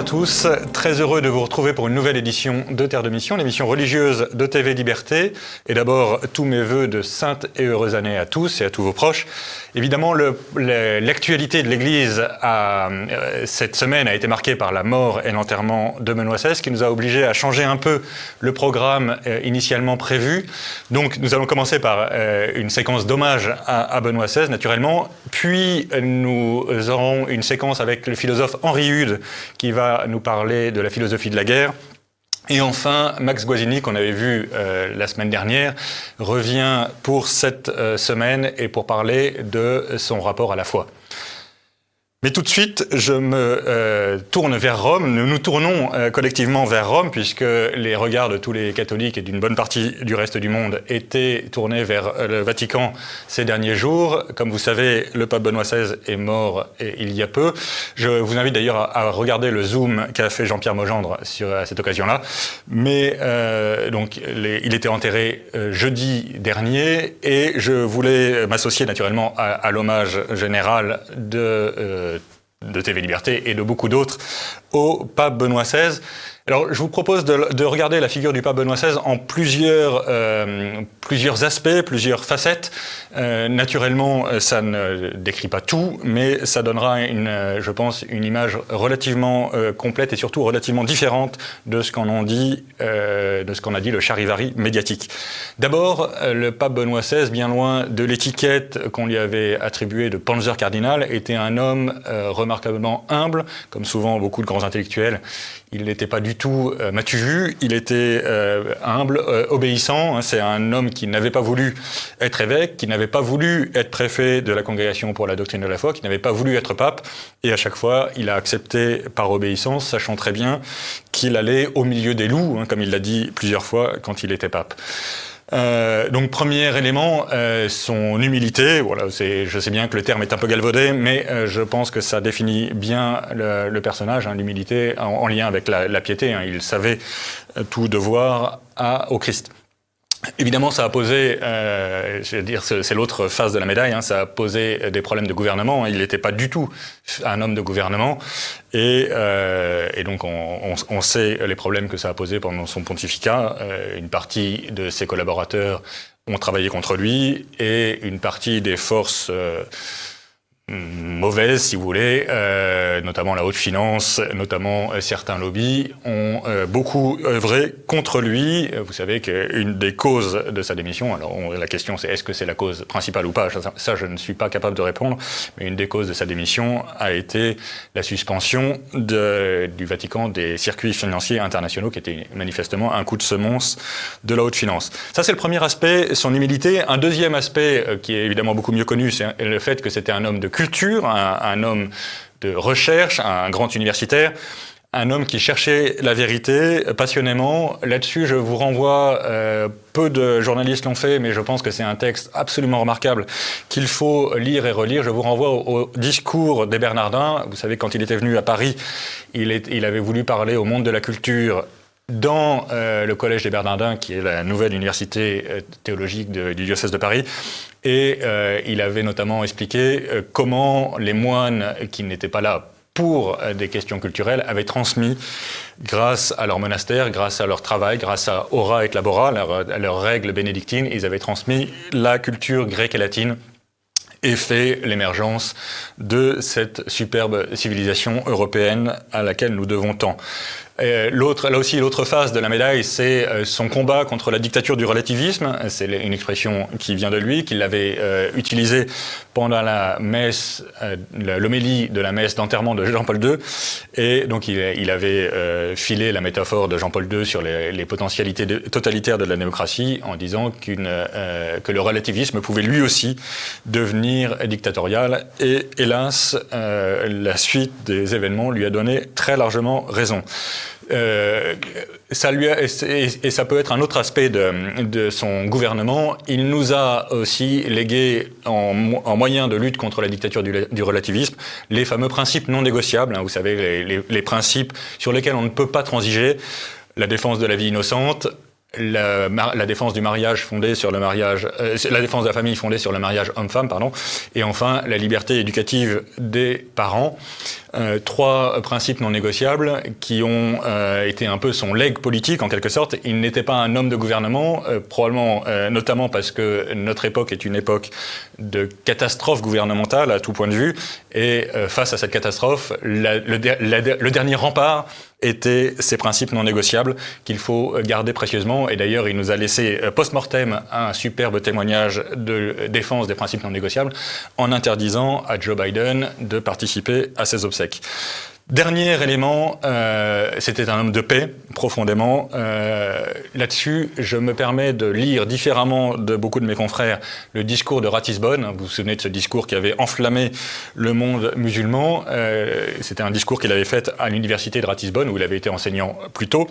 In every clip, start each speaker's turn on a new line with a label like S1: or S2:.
S1: tous, très heureux de vous retrouver pour une nouvelle édition de Terre de Mission, l'émission religieuse de TV Liberté. Et d'abord, tous mes vœux de sainte et heureuse année à tous et à tous vos proches. Évidemment, l'actualité de l'Église cette semaine a été marquée par la mort et l'enterrement de Benoît XVI, qui nous a obligés à changer un peu le programme initialement prévu. Donc, nous allons commencer par une séquence d'hommage à Benoît XVI, naturellement. Puis, nous aurons une séquence avec le philosophe Henri Hude, qui va nous parler de la philosophie de la guerre. Et enfin, Max Guazzini, qu'on avait vu la semaine dernière, revient pour cette semaine et pour parler de son rapport à la foi. Mais tout de suite, je me tourne vers Rome. Nous nous tournons collectivement vers Rome, puisque les regards de tous les catholiques et d'une bonne partie du reste du monde étaient tournés vers le Vatican ces derniers jours. Comme vous savez, le pape Benoît XVI est mort il y a peu. Je vous invite d'ailleurs à regarder le Zoom qu'a fait Jean-Pierre Mogendre à cette occasion-là. Mais donc, il était enterré jeudi dernier, et je voulais m'associer naturellement à l'hommage général de TV Liberté et de beaucoup d'autres au pape Benoît XVI. Alors, je vous propose de regarder la figure du pape Benoît XVI en plusieurs aspects, plusieurs facettes. Naturellement, ça ne décrit pas tout, mais ça donnera, je pense, une image relativement complète et surtout relativement différente de ce qu'on a dit le charivari médiatique. D'abord, le pape Benoît XVI, bien loin de l'étiquette qu'on lui avait attribuée de Panzer cardinal, était un homme remarquablement humble, comme souvent beaucoup de grands intellectuels. Il n'était pas du tout m'as-tu vu, il était humble, obéissant. C'est un homme qui n'avait pas voulu être évêque, qui n'avait pas voulu être préfet de la Congrégation pour la doctrine de la foi, qui n'avait pas voulu être pape. Et à chaque fois, il a accepté par obéissance, sachant très bien qu'il allait au milieu des loups, comme il l'a dit plusieurs fois quand il était pape. Donc, premier élément, son humilité. Voilà, je sais bien que le terme est un peu galvaudé, mais je pense que ça définit bien le personnage, l'humilité en lien avec la piété. Il savait tout devoir au Christ. Évidemment, ça a posé, c'est l'autre face de la médaille, ça a posé des problèmes de gouvernement. Il n'était pas du tout un homme de gouvernement, et donc on sait les problèmes que ça a posé pendant son pontificat. Une partie de ses collaborateurs ont travaillé contre lui, et une partie des forces mauvaises, si vous voulez, notamment la haute finance, notamment certains lobbies, ont beaucoup œuvré contre lui. Vous savez qu'une des causes de sa démission, alors la question c'est est-ce que c'est la cause principale ou pas, ça je ne suis pas capable de répondre, mais une des causes de sa démission a été la suspension du Vatican des circuits financiers internationaux, qui était manifestement un coup de semonce de la haute finance. Ça, c'est le premier aspect, son humilité. Un deuxième aspect qui est évidemment beaucoup mieux connu, c'est le fait que c'était un homme de culture, un homme de recherche, un grand universitaire, un homme qui cherchait la vérité passionnément. Là-dessus, je vous renvoie, peu de journalistes l'ont fait, mais je pense que c'est un texte absolument remarquable qu'il faut lire et relire. Je vous renvoie au discours des Bernardins. Vous savez, quand il était venu à Paris, il avait voulu parler au monde de la culture dans le Collège des Bernardins, qui est la nouvelle université théologique du diocèse de Paris. Et il avait notamment expliqué comment les moines qui n'étaient pas là pour des questions culturelles avaient transmis, grâce à leur monastère, grâce à leur travail, grâce à Ora et Labora, leurs règles bénédictines, ils avaient transmis la culture grecque et latine et fait l'émergence de cette superbe civilisation européenne à laquelle nous devons tant. Là aussi, l'autre face de la médaille, c'est son combat contre la dictature du relativisme. C'est une expression qui vient de lui, qu'il avait utilisée pendant la messe, l'homélie de la messe d'enterrement de Jean-Paul II. Et donc, il avait filé la métaphore de Jean-Paul II sur les potentialités totalitaires de la démocratie, en disant que le relativisme pouvait lui aussi devenir dictatorial. Et hélas, la suite des événements lui a donné très largement raison. Ça peut être un autre aspect de son gouvernement. Il nous a aussi légué en moyen de lutte contre la dictature du relativisme les fameux principes non négociables. Vous savez, les principes sur lesquels on ne peut pas transiger: la défense de la vie innocente, la défense du mariage fondée sur le mariage, la défense de la famille fondée sur le mariage homme-femme, et enfin la liberté éducative des parents. 3 principes non négociables qui ont été un peu son legs politique en quelque sorte. Il n'était pas un homme de gouvernement, probablement notamment parce que notre époque est une époque de catastrophe gouvernementale à tout point de vue, et face à cette catastrophe, le dernier rempart étaient ces principes non négociables qu'il faut garder précieusement. Et d'ailleurs, il nous a laissé post-mortem un superbe témoignage de défense des principes non négociables en interdisant à Joe Biden de participer à ses obsèques. Dernier élément, c'était un homme de paix, profondément. Là-dessus, je me permets de lire différemment de beaucoup de mes confrères le discours de Ratisbonne. Vous vous souvenez de ce discours qui avait enflammé le monde musulman. C'était un discours qu'il avait fait à l'université de Ratisbonne, où il avait été enseignant plus tôt.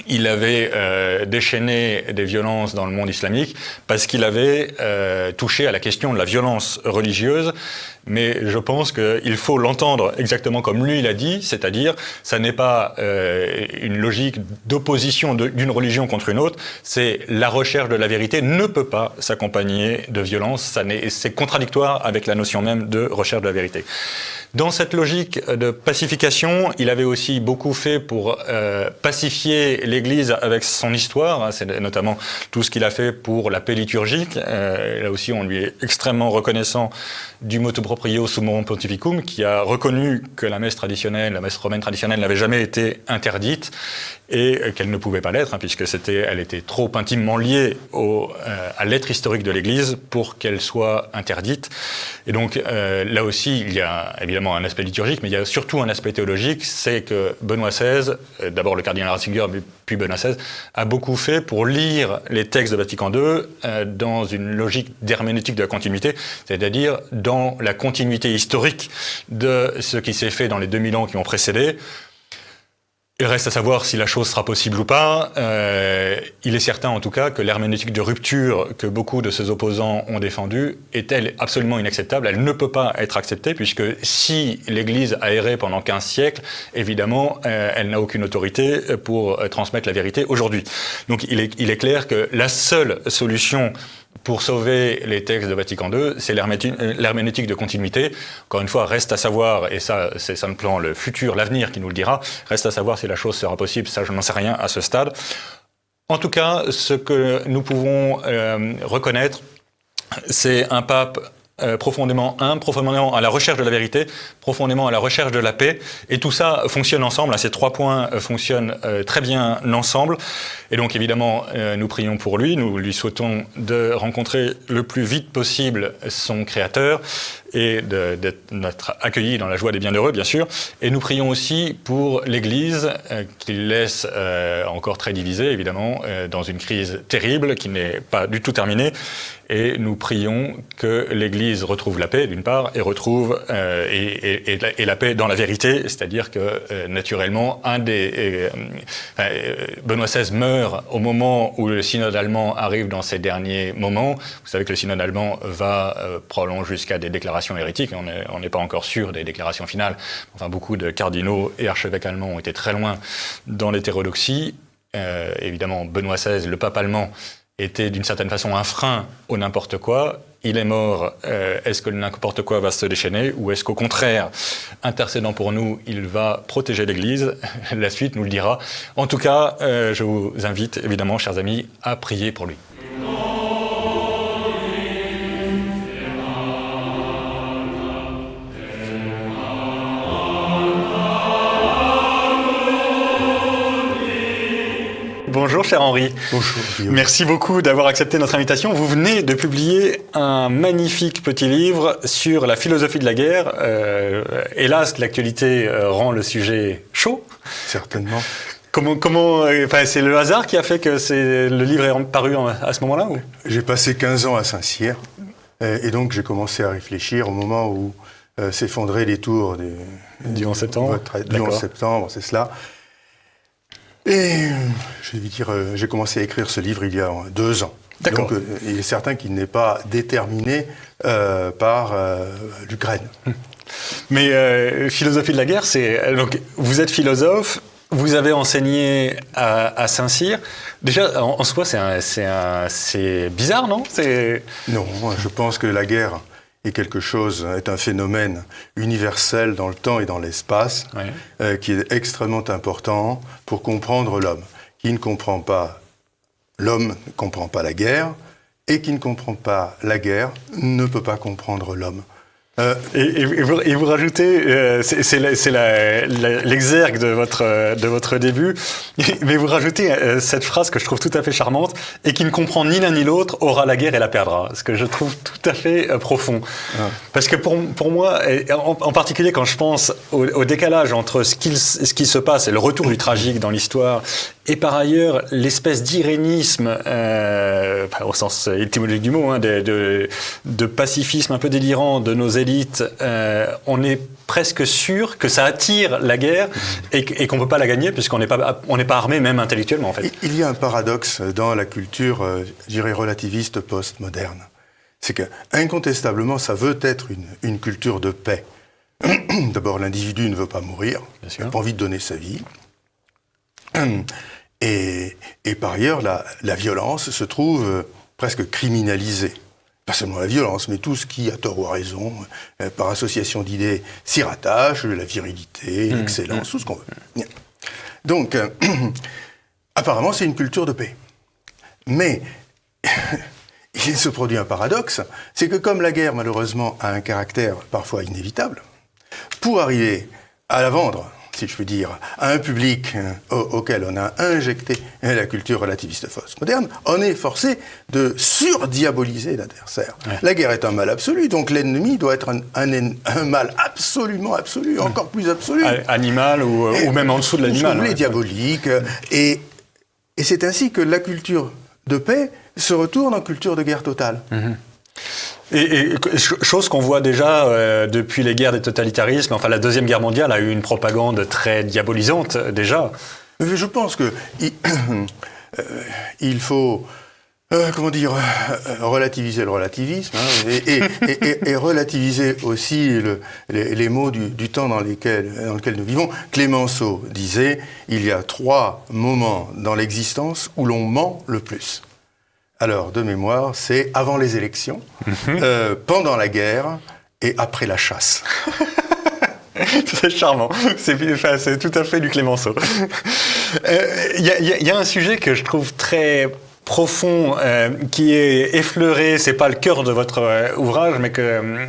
S1: Il avait déchaîné des violences dans le monde islamique parce qu'il avait touché à la question de la violence religieuse. Mais je pense qu'il faut l'entendre exactement comme lui l'a dit, c'est-à-dire ça n'est pas une logique d'opposition d'une religion contre une autre, c'est la recherche de la vérité ne peut pas s'accompagner de violence, c'est contradictoire avec la notion même de recherche de la vérité. Dans cette logique de pacification, il avait aussi beaucoup fait pour pacifier l'Église avec son histoire, hein, c'est notamment tout ce qu'il a fait pour la paix liturgique. Là aussi, on lui est extrêmement reconnaissant du motu proprio summorum pontificum, qui a reconnu que la messe romaine traditionnelle n'avait jamais été interdite et qu'elle ne pouvait pas l'être, hein, puisque elle était trop intimement liée à l'être historique de l'Église pour qu'elle soit interdite. Et donc là aussi, il y a évidemment un aspect liturgique, mais il y a surtout un aspect théologique, c'est que Benoît XVI, d'abord le cardinal Ratzinger, puis Benoît XVI, a beaucoup fait pour lire les textes de Vatican II dans une logique d'herméneutique de la continuité, c'est-à-dire dans la continuité historique de ce qui s'est fait dans les 2000 ans qui ont précédé. Il reste à savoir si la chose sera possible ou pas. Il est certain en tout cas que l'herméneutique de rupture que beaucoup de ses opposants ont défendue est-elle absolument inacceptable. Elle ne peut pas être acceptée puisque si l'Église a erré pendant 15 siècles, évidemment, elle n'a aucune autorité pour transmettre la vérité aujourd'hui. Donc il est clair que la seule solution pour sauver les textes de Vatican II, c'est l'herméneutique de continuité. Encore une fois, reste à savoir, et ça, c'est simplement le futur, l'avenir qui nous le dira, reste à savoir si la chose sera possible, ça je n'en sais rien à ce stade. En tout cas, ce que nous pouvons reconnaître, c'est un pape profondément humble, profondément à la recherche de la vérité, profondément à la recherche de la paix. Et tout ça fonctionne ensemble. Ces 3 points fonctionnent très bien ensemble. Et donc évidemment, nous prions pour lui. Nous lui souhaitons de rencontrer le plus vite possible son Créateur et d'être accueilli dans la joie des bienheureux, bien sûr. Et nous prions aussi pour l'Église, qu'il laisse encore très divisée, évidemment, dans une crise terrible qui n'est pas du tout terminée. Et nous prions que l'Église retrouve la paix, d'une part, et retrouve et la paix dans la vérité, c'est-à-dire que, naturellement, Benoît XVI meurt au moment où le synode allemand arrive dans ses derniers moments. Vous savez que le synode allemand va probablement jusqu'à des déclarations hérétiques. On n'est pas encore sûr des déclarations finales. Enfin, beaucoup de cardinaux et archevêques allemands ont été très loin dans l'hétérodoxie. Évidemment, Benoît XVI, le pape allemand, était d'une certaine façon un frein au n'importe quoi. Il est mort, est-ce que le n'importe quoi va se déchaîner ou est-ce qu'au contraire, intercédant pour nous, il va protéger l'Église? La suite nous le dira. En tout cas, je vous invite évidemment, chers amis, à prier pour lui. Bonjour cher Henri.
S2: Bonjour Guillaume.
S1: Merci beaucoup d'avoir accepté notre invitation. Vous venez de publier un magnifique petit livre sur la philosophie de la guerre. Hélas, l'actualité rend le sujet chaud.
S2: Certainement.
S1: C'est le hasard qui a fait que le livre est paru à ce moment-là ou?
S2: J'ai passé 15 ans à Saint-Cyr et donc j'ai commencé à réfléchir au moment où s'effondraient les tours
S1: du 11 septembre.
S2: Du 11 septembre, c'est cela. Et je vais dire, j'ai commencé à écrire ce livre il y a 2 ans.
S1: D'accord.
S2: Donc il est certain qu'il n'est pas déterminé par l'Ukraine.
S1: Mais philosophie de la guerre, donc vous êtes philosophe, vous avez enseigné à Saint-Cyr. Déjà, en soi, c'est bizarre, non?
S2: Non, je pense que la guerre est est un phénomène universel dans le temps et dans l'espace, qui est extrêmement important pour comprendre l'homme. Qui ne comprend pas l'homme ne comprend pas la guerre, et qui ne comprend pas la guerre ne peut pas comprendre l'homme.
S1: Et vous rajoutez, c'est l'exergue de votre début, mais vous rajoutez cette phrase que je trouve tout à fait charmante, et qui ne comprend ni l'un ni l'autre aura la guerre et la perdra, ce que je trouve tout à fait profond. Parce que pour moi, en particulier quand je pense au décalage entre ce qui se passe et le retour du tragique dans l'histoire, et par ailleurs l'espèce d'irénisme, au sens étymologique du mot, de pacifisme un peu délirant de nos élites, on est presque sûr que ça attire la guerre et qu'on ne peut pas la gagner puisqu'on n'est pas armé même intellectuellement en fait.
S2: Il y a un paradoxe dans la culture, je dirais, relativiste post-moderne. C'est que, incontestablement, ça veut être une culture de paix. D'abord, l'individu ne veut pas mourir, il n'a pas envie de donner sa vie. Et par ailleurs, la violence se trouve presque criminalisée. Pas seulement la violence, mais tout ce qui, à tort ou à raison, par association d'idées, s'y rattache, la virilité, l'excellence, tout ce qu'on veut. Donc, apparemment, c'est une culture de paix. Mais il se produit un paradoxe, c'est que comme la guerre, malheureusement, a un caractère parfois inévitable, pour arriver à la vendre, si je puis dire, à un public auquel on a injecté la culture relativiste post-moderne, on est forcé de surdiaboliser l'adversaire. La guerre est un mal absolu, donc l'ennemi doit être un mal absolument absolu, encore plus absolu.
S1: Animal ou même en dessous de l'animal.
S2: Oui, diabolique. Et c'est ainsi que la culture de paix se retourne en culture de guerre totale.
S1: Et chose qu'on voit déjà depuis les guerres des totalitarismes, enfin la Deuxième Guerre mondiale a eu une propagande très diabolisante déjà.
S2: Je pense que il faut relativiser le relativisme et relativiser aussi les mots du temps dans lequel nous vivons. Clémenceau disait « Il y a 3 moments dans l'existence où l'on ment le plus ». Alors, de mémoire, c'est avant les élections, pendant la guerre et après la chasse.
S1: C'est charmant, c'est tout à fait du Clémenceau. Il y a un sujet que je trouve très profond, qui est effleuré, c'est pas le cœur de votre ouvrage, mais que,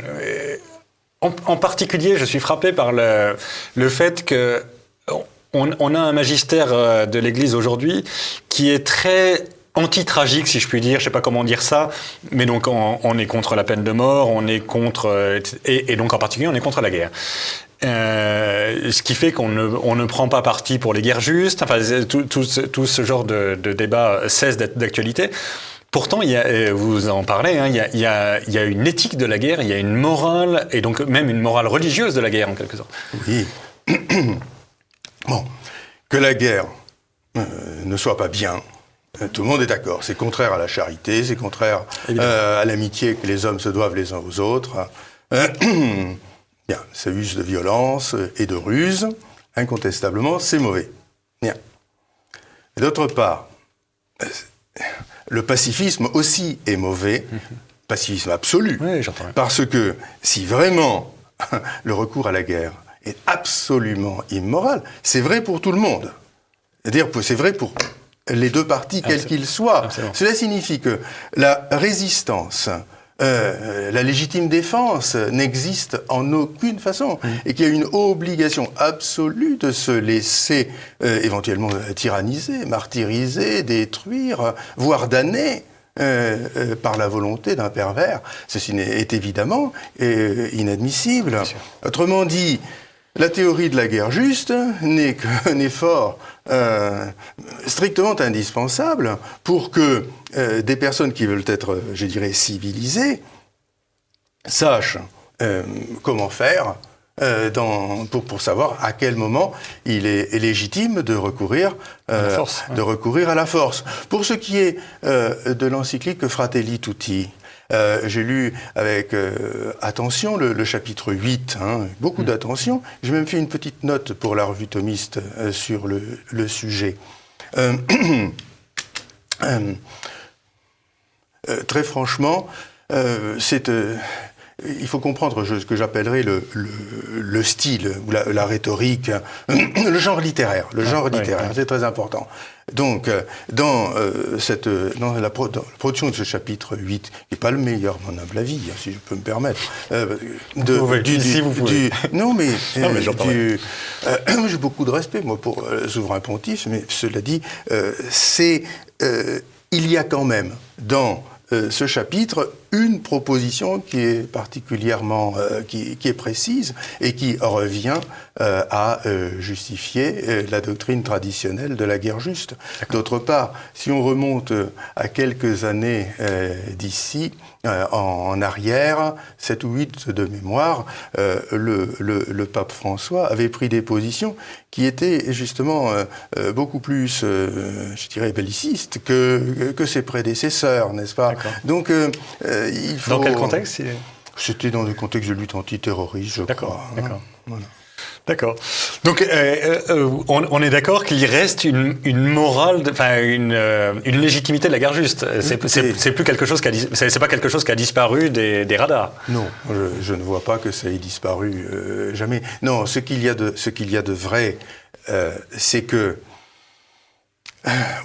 S1: en particulier, je suis frappé par le fait que on a un magistère de l'Église aujourd'hui qui est très anti-tragique, si je puis dire, je sais pas comment dire ça, mais donc on est contre la peine de mort, on est contre, et donc en particulier on est contre la guerre. Ce qui fait qu'on ne prend pas parti pour les guerres justes, enfin tout ce genre de débat cesse d'être d'actualité. Pourtant, vous en parlez, il y a une éthique de la guerre, il y a une morale, et donc même une morale religieuse de la guerre en quelque sorte.
S2: Oui. Bon, que la guerre ne soit pas bien, tout le monde est d'accord. C'est contraire à la charité, c'est contraire à l'amitié que les hommes se doivent les uns aux autres. Bien, ça use de violence et de ruse. Incontestablement, c'est mauvais. Bien. Et d'autre part, le pacifisme aussi est mauvais, pacifisme absolu.
S1: Oui, j'entends.
S2: Parce que si vraiment le recours à la guerre est absolument immoral, c'est vrai pour tout le monde. C'est-à-dire, c'est vrai pour les deux parties, quels qu'ils soient. Absolument. Cela signifie que la résistance, la légitime défense n'existe en aucune façon et qu'il y a une obligation absolue de se laisser éventuellement tyranniser, martyriser, détruire, voire damner par la volonté d'un pervers. Ceci est évidemment inadmissible. Autrement dit, la théorie de la guerre juste n'est qu'un effort strictement indispensable pour que des personnes qui veulent être, je dirais, civilisées, sachent comment faire pour savoir à quel moment il est légitime de recourir à la force. Pour ce qui est de l'encyclique Fratelli Tutti, j'ai lu avec attention le chapitre 8, beaucoup d'attention. J'ai même fait une petite note pour la revue thomiste sur le sujet. Très franchement, il faut comprendre ce que j'appellerais le style ou la rhétorique, le genre littéraire. Le genre littéraire, c'est très important. Donc, dans la production de ce chapitre 8, qui n'est pas le meilleur, à mon humble avis, si je peux me permettre,
S1: vous pouvez.
S2: Non, mais j'ai beaucoup de respect, moi, pour le souverain pontife, mais cela dit, il y a quand même dans ce chapitre une proposition qui est particulièrement qui est précise et qui revient à justifier la doctrine traditionnelle de la guerre juste. D'autre part, si on remonte à quelques années d'ici, en arrière, 7 ou 8 de mémoire, le pape François avait pris des positions qui étaient justement beaucoup plus, je dirais, bellicistes que ses prédécesseurs, n'est-ce pas? Donc, il faut...
S1: Dans quel contexte?
S2: C'était dans le contexte de lutte antiterroriste, je crois.
S1: D'accord.
S2: Voilà.
S1: D'accord. Donc, on est d'accord qu'il reste une morale, une légitimité de la guerre juste. C'est plus quelque chose c'est pas quelque chose qui a disparu des radars.
S2: Non, je ne vois pas que ça ait disparu jamais. Non, ce qu'il y a de vrai, c'est que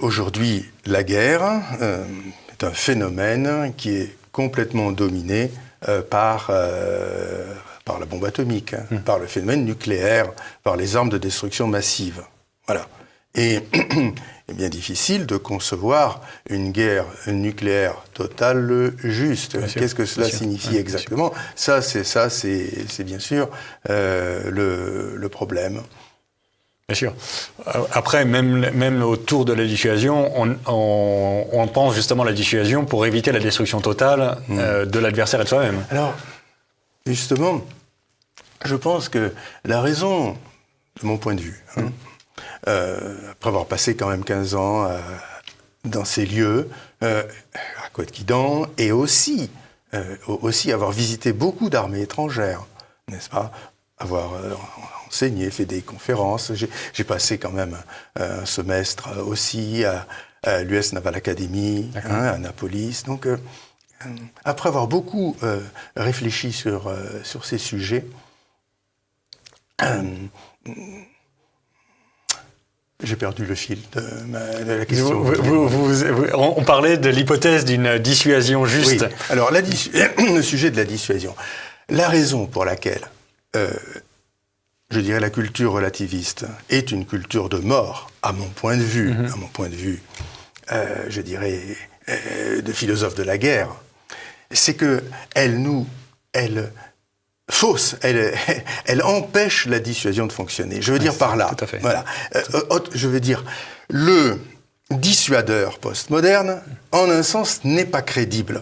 S2: aujourd'hui, la guerre est un phénomène qui est complètement dominé par la bombe atomique, par le phénomène nucléaire, par les armes de destruction massive. Voilà. Et il est bien difficile de concevoir une guerre nucléaire totale juste. Qu'est-ce que cela signifie exactement? Ça, c'est bien sûr le problème.
S1: Bien sûr. Après, même autour de la dissuasion, on pense justement à la dissuasion pour éviter la destruction totale de l'adversaire et de soi-même.
S2: Alors, justement, je pense que la raison, de mon point de vue, après avoir passé quand même 15 ans dans ces lieux, à Couët-Quidan, et aussi avoir visité beaucoup d'armées étrangères, n'est-ce pas? Avoir enseigné, fait des conférences. J'ai passé quand même un semestre aussi à l'US Naval Academy, à Annapolis. Donc, après avoir beaucoup réfléchi sur ces sujets, j'ai perdu le fil de la question.
S1: On parlait de l'hypothèse d'une dissuasion juste.
S2: Oui. Alors, le sujet de la dissuasion. La raison pour laquelle, je dirais, la culture relativiste est une culture de mort, à mon point de vue, je dirais, de philosophe de la guerre, c'est que elle fausse, elle empêche la dissuasion de fonctionner. Je veux dire par là,
S1: tout à fait.
S2: Voilà, je veux dire, le dissuadeur postmoderne, en un sens, n'est pas crédible.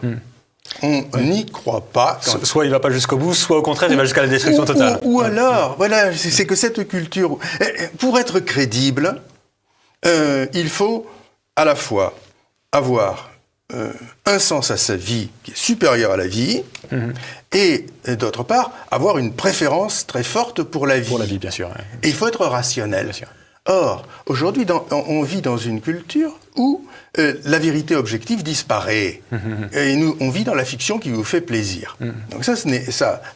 S2: On n'y croit pas.
S1: Soit il ne va pas jusqu'au bout, soit au contraire, il va jusqu'à la destruction totale.
S2: Ou alors, voilà, c'est que cette culture, pour être crédible, il faut à la fois avoir un sens à sa vie qui est supérieur à la vie, et d'autre part, avoir une préférence très forte pour la vie.
S1: Pour la vie, bien sûr. Ouais.
S2: Et il faut être rationnel.
S1: Bien sûr.
S2: Or, aujourd'hui, on vit dans une culture où la vérité objective disparaît. Et on vit dans la fiction qui vous fait plaisir. Donc ce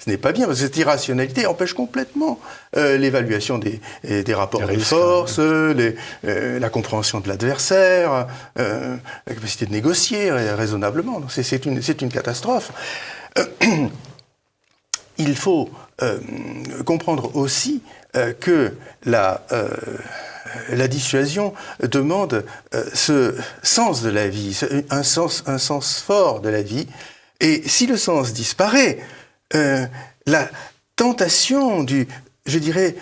S2: n'est pas bien, parce que cette irrationalité empêche complètement l'évaluation des rapports de force, la compréhension de l'adversaire, la capacité de négocier raisonnablement. C'est une catastrophe. Il faut comprendre aussi que la dissuasion demande ce sens de la vie, un sens fort de la vie. Et si le sens disparaît, la tentation je dirais,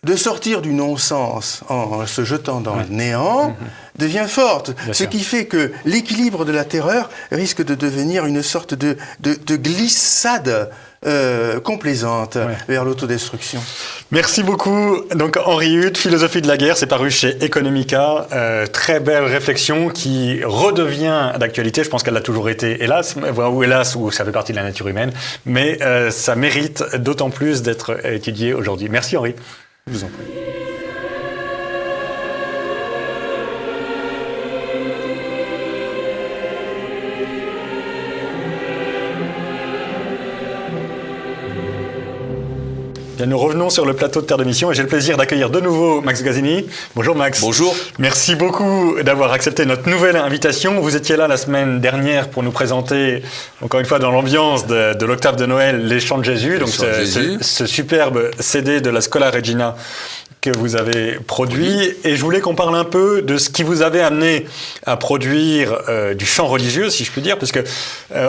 S2: de sortir du non-sens en se jetant dans le néant devient forte. Ce qui fait que l'équilibre de la terreur risque de devenir une sorte de glissade complaisante vers l'autodestruction.
S1: Merci beaucoup. Donc Henri Huth, Philosophie de la guerre, c'est paru chez Economica. Très belle réflexion qui redevient d'actualité. Je pense qu'elle l'a toujours été, hélas, ou ça fait partie de la nature humaine, mais ça mérite d'autant plus d'être étudié aujourd'hui. Merci Henri.
S2: Je vous en prie.
S1: Bien, nous revenons sur le plateau de Terre de Mission et j'ai le plaisir d'accueillir de nouveau Max Guazzini. Bonjour Max.
S3: Bonjour.
S1: Merci beaucoup d'avoir accepté notre nouvelle invitation. Vous étiez là la semaine dernière pour nous présenter, encore une fois dans l'ambiance de l'octave de Noël, Les Chants de Jésus, donc ce superbe CD de la Schola Regina que vous avez produit. Et je voulais qu'on parle un peu de ce qui vous avait amené à produire du chant religieux, si je puis dire, parce que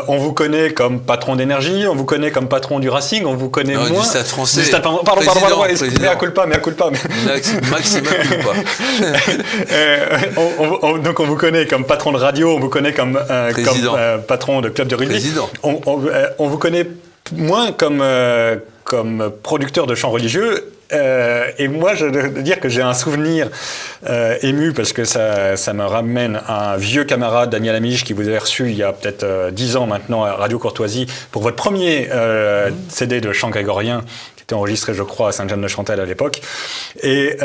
S1: on vous connaît comme patron d'énergie, on vous connaît comme patron du Racing, on vous connaît moins...
S3: Du Stade Français.
S1: Pardon, mea culpa.
S3: Maxima culpa.
S1: Donc on vous connaît comme patron de radio, on vous connaît comme patron de club de rugby.
S3: Président.
S1: On vous connaît moins comme producteur de chants religieux. Et moi, je dois dire que j'ai un souvenir ému parce que ça me ramène à un vieux camarade, Daniel Amiche, qui vous avait reçu il y a peut-être 10 ans maintenant à Radio Courtoisie pour votre premier CD de chant grégorien qui était enregistré, je crois, à Sainte-Jeanne-de-Chantal à l'époque. Et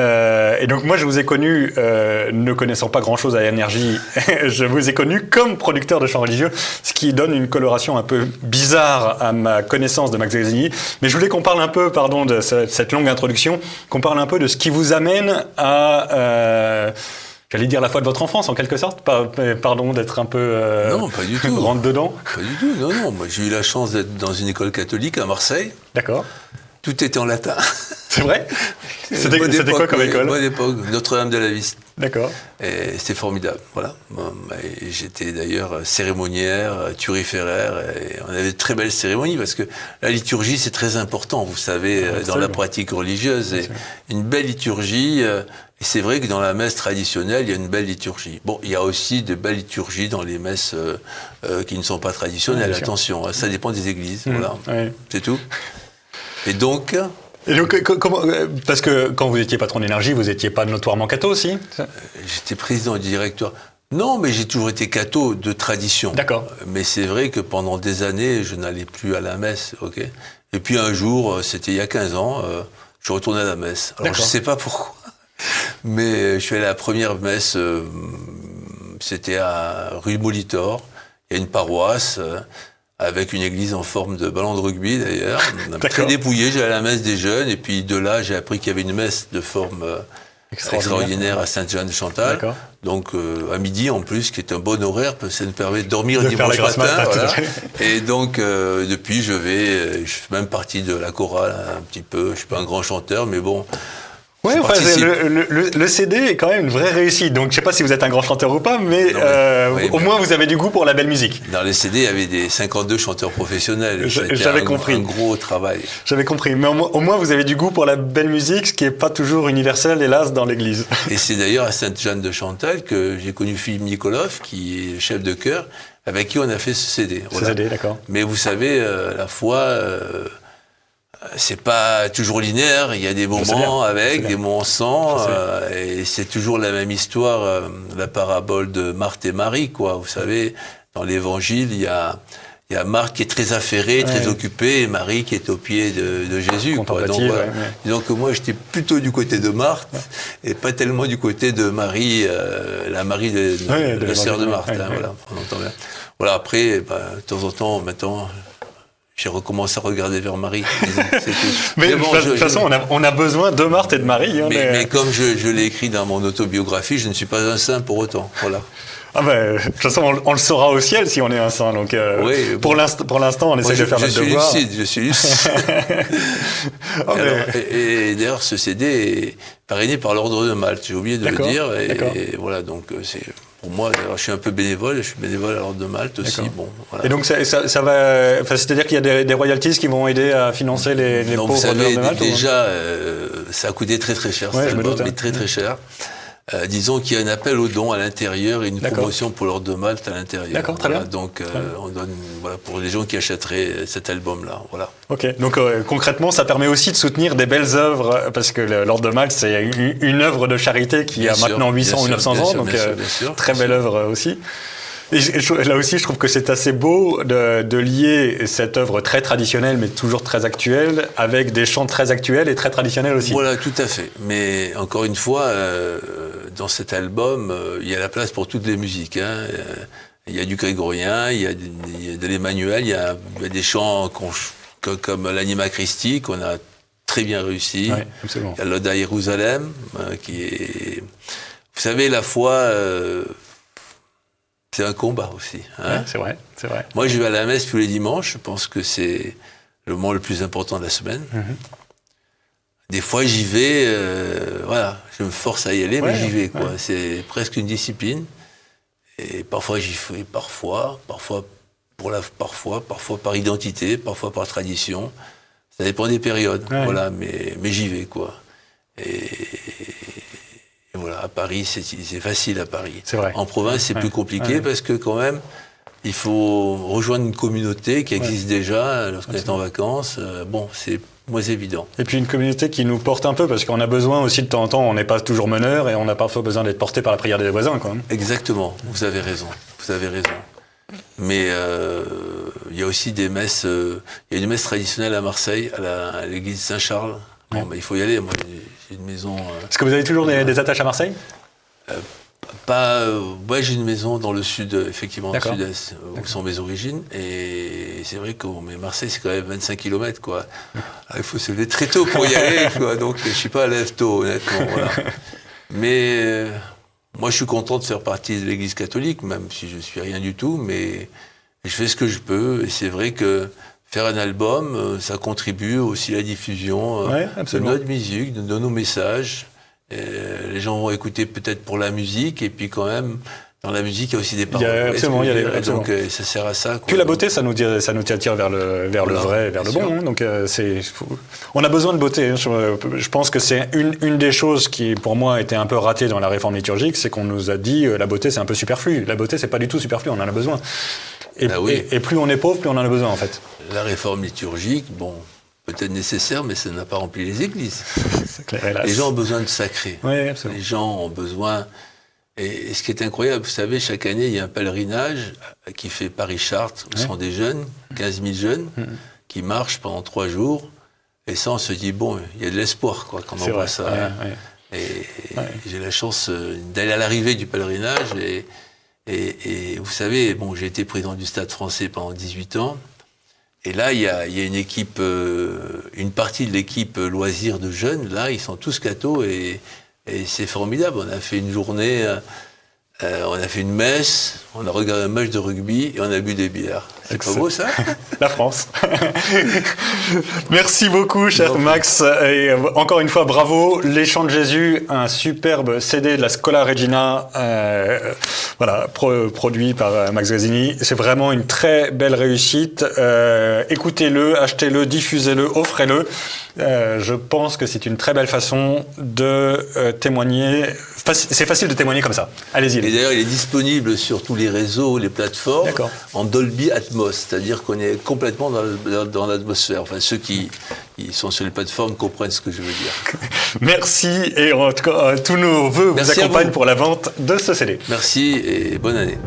S1: donc moi, je vous ai connu, ne connaissant pas grand-chose à Énergie, je vous ai connu comme producteur de chants religieux, ce qui donne une coloration un peu bizarre à ma connaissance de Max Guazzini. Mais je voulais qu'on parle un peu, pardon, de cette longue introduction, qu'on parle un peu de ce qui vous amène à... j'allais dire la foi de votre enfance, en quelque sorte. Pardon d'être un peu...
S3: non, pas du tout.
S1: Rentre dedans.
S3: Pas du tout, non. Moi, j'ai eu la chance d'être dans une école catholique à Marseille.
S1: D'accord.
S3: Tout était en latin.
S1: C'est vrai? C'était quoi comme école?
S3: Bonne époque, Notre-Dame de la Viste.
S1: D'accord.
S3: Et c'était formidable, voilà. J'étais d'ailleurs cérémoniaire, turiféraire, et on avait de très belles cérémonies, parce que la liturgie, c'est très important, vous savez, dans la pratique religieuse. Et une belle liturgie... Et c'est vrai que dans la messe traditionnelle, il y a une belle liturgie. Bon, il y a aussi de belles liturgies dans les messes qui ne sont pas traditionnelles, attention, ça dépend des églises, voilà. Oui. C'est tout. Et donc,
S1: parce que quand vous étiez patron d'énergie, vous n'étiez pas notoirement catho aussi?
S3: J'étais président du directoire. Non, mais j'ai toujours été catho de tradition.
S1: D'accord.
S3: Mais c'est vrai que pendant des années, je n'allais plus à la messe, ok. Et puis un jour, c'était il y a 15 ans, je retournais à la messe. Alors je ne sais pas pourquoi, mais je suis allé à la première messe, c'était à rue Molitor. Il y a une paroisse... avec une église en forme de ballon de rugby d'ailleurs, très dépouillé. J'allais à la messe des jeunes, et puis de là, j'ai appris qu'il y avait une messe de forme extraordinaire à Sainte-Jeanne-de-Chantal. Donc à midi en plus, qui est un bon horaire, parce que ça nous permet de dormir dimanche matin. Voilà. Et donc depuis, je fais même partie de la chorale un petit peu. Je suis pas un grand chanteur, mais bon.
S1: Oui, enfin, le CD est quand même une vraie réussite. Donc, je ne sais pas si vous êtes un grand chanteur ou pas, mais au moins, vous avez du goût pour la belle musique.
S3: Dans les CD, il y avait des 52 chanteurs professionnels.
S1: J'avais compris.
S3: Un gros travail.
S1: J'avais compris. Mais au moins, vous avez du goût pour la belle musique, ce qui n'est pas toujours universel, hélas, dans l'Église. Et
S3: c'est d'ailleurs à Sainte-Jeanne-de-Chantal que j'ai connu Philippe Nikolov, qui est chef de chœur, avec qui on a fait ce CD.
S1: Voilà. Ce CD, d'accord.
S3: Mais vous savez, la foi... c'est pas toujours linéaire, il y a des moments avec, des moments sans, et c'est toujours la même histoire, la parabole de Marthe et Marie, quoi. Vous savez, dans l'évangile, il y a Marthe qui est très affairée, très occupée, et Marie qui est au pied de Jésus, quoi. Donc, voilà. Disons que moi, j'étais plutôt du côté de Marthe, et pas tellement du côté de Marie, la Marie de la sœur de Marthe, voilà, on entend bien. Voilà, après, de temps en temps, maintenant... j'ai recommencé à regarder vers Marie.
S1: Mais bon, de toute façon, on a besoin de Marthe et de Marie. Hein,
S3: mais comme je l'ai écrit dans mon autobiographie, je ne suis pas un saint pour autant. Voilà.
S1: Ah ben, de toute façon, on le saura au ciel si on est un saint. Donc, pour l'instant, on essaie de faire notre devoir.
S3: Je suis lucide. Et d'ailleurs, ce CD est parrainé par l'Ordre de Malte. J'ai oublié de le dire. Et voilà, donc c'est... Pour moi, je suis un peu bénévole, je suis bénévole à l'Ordre de Malte aussi. Bon, voilà.
S1: Et donc ça va, c'est-à-dire qu'il y a des royalties qui vont aider à financer les pauvres de l'Ordre de Malte?
S3: Déjà, ça a coûté très très cher, cet album, mais très très cher. Disons qu'il y a un appel aux dons à l'intérieur et une promotion pour l'Ordre de Malte à l'intérieur. D'accord, très bien. Donc on donne pour les gens qui achèteraient cet album-là. Voilà.
S1: Ok, donc concrètement, ça permet aussi de soutenir des belles œuvres, parce que l'Ordre de Malte, c'est une œuvre de charité qui a maintenant 800 ou 900 ans, donc très belle œuvre aussi. Et là aussi, je trouve que c'est assez beau de lier cette œuvre très traditionnelle, mais toujours très actuelle, avec des chants très actuels et très traditionnels aussi.
S3: Voilà, tout à fait. Mais encore une fois, dans cet album, il y a la place pour toutes les musiques. Hein. Il y a du grégorien, il y a de l'Emmanuel, il y a des chants comme l'Anima Christi qu'on a très bien réussi.
S1: Ouais, absolument.
S3: Il y a l'Ode à Jérusalem, qui est... Vous savez, la foi, c'est un combat aussi. Hein.
S1: Ouais, c'est vrai.
S3: Moi, je vais à la messe tous les dimanches. Je pense que c'est le moment le plus important de la semaine. Des fois, j'y vais, voilà, je me force à y aller, mais j'y vais, quoi. Ouais. C'est presque une discipline. Et parfois, j'y fais, parfois par identité, parfois par tradition. Ça dépend des périodes, voilà, mais j'y vais, quoi. Et voilà, à Paris, c'est facile à Paris.
S1: C'est vrai.
S3: En province, c'est plus compliqué parce que quand même, il faut rejoindre une communauté qui existe déjà lorsqu'on est en vacances. Bon, c'est moins évident.
S1: Et puis une communauté qui nous porte un peu, parce qu'on a besoin aussi de temps en temps, on n'est pas toujours meneur et on a parfois besoin d'être porté par la prière des voisins, quoi.
S3: Exactement, vous avez raison. Mais il y a aussi des messes, il y a une messe traditionnelle à Marseille, à l'église Saint-Charles. Bon, il faut y aller, moi j'ai une maison...
S1: Est-ce que vous avez toujours des attaches à Marseille ?
S3: Ouais, j'ai une maison dans le sud, effectivement, dans le sud-est, où sont mes origines. Et c'est vrai que Marseille, c'est quand même 25 km, quoi. Il faut se lever très tôt pour y aller, quoi. Donc, je ne suis pas à lève tôt, honnêtement. Voilà. Mais moi, je suis content de faire partie de l'Église catholique, même si je ne suis rien du tout. Mais je fais ce que je peux. Et c'est vrai que faire un album, ça contribue aussi à la diffusion de notre musique, de nos messages. Les gens vont écouter peut-être pour la musique, et puis quand même, dans la musique, il y a aussi des paroles.
S1: Absolument.
S3: Donc ça sert à ça.
S1: Puis la beauté, ça nous attire vers le vrai, vers le bon. Hein, donc on a besoin de beauté. Je pense que c'est une des choses qui, pour moi, était un peu ratée dans la réforme liturgique, c'est qu'on nous a dit la beauté, c'est un peu superflu. La beauté, c'est pas du tout superflu, on en a besoin. Et plus on est pauvre, plus on en a besoin, en fait.
S3: La réforme liturgique, bon... peut-être nécessaire, mais ça n'a pas rempli les églises.
S1: C'est clair, hélas.
S3: Les gens ont besoin de sacré.
S1: Oui, absolument.
S3: Les gens ont besoin... Et ce qui est incroyable, vous savez, chaque année, il y a un pèlerinage qui fait Paris-Chartres, où sont des jeunes, 15 000 jeunes, qui marchent pendant 3 jours. Et ça, on se dit, bon, il y a de l'espoir, quoi, quand on voit ça. Et j'ai la chance d'aller à l'arrivée du pèlerinage. Et vous savez, bon, j'ai été président du Stade français pendant 18 ans. Et là, il y a une équipe, une partie de l'équipe loisirs de jeunes, là, ils sont tous cathos et c'est formidable. On a fait une journée, on a fait une messe, on a regardé un match de rugby et on a bu des bières. C'est pas beau, ça ?
S1: La France. Merci beaucoup, cher Max. Et encore une fois, bravo. Les Chants de Jésus, un superbe CD de la Schola Regina, produit par Max Gazzini. C'est vraiment une très belle réussite. Écoutez-le, achetez-le, diffusez-le, offrez-le. Je pense que c'est une très belle façon de témoigner. C'est facile de témoigner comme ça. Allez-y.
S3: Et d'ailleurs, il est disponible sur tous les réseaux, les plateformes, en Dolby Atmos, c'est-à-dire qu'on est complètement dans l'atmosphère. Enfin, ceux qui sont sur les plateformes comprennent ce que je veux dire.
S1: Merci, et en tout cas, tous nos vœux vous accompagnent pour la vente de ce CD.
S3: Merci et bonne année.